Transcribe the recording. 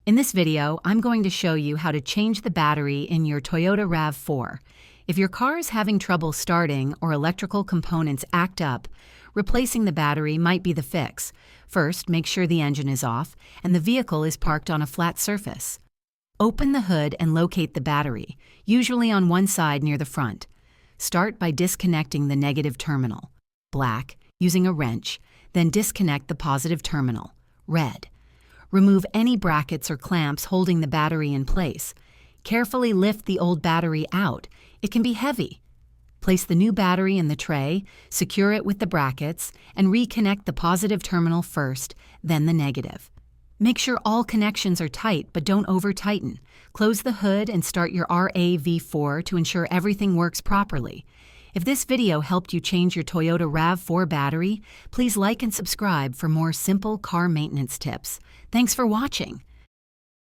In this video, I'm going to show you how to change the battery in your Toyota RAV4. If your car is having trouble starting or electrical components act up, replacing the battery might be the fix. First, make sure the engine is off and the vehicle is parked on a flat surface. Open the hood and locate the battery, usually on one side near the front. Start by disconnecting the negative terminal, black, using a wrench, then disconnect the positive terminal, red. Remove any brackets or clamps holding the battery in place. Carefully lift the old battery out. It can be heavy. Place the new battery in the tray, secure it with the brackets, and reconnect the positive terminal first, then the negative. Make sure all connections are tight, but don't over-tighten. Close the hood and start your RAV4 to ensure everything works properly. If this video helped you change your Toyota RAV4 battery, please like and subscribe for more simple car maintenance tips. Thanks for watching.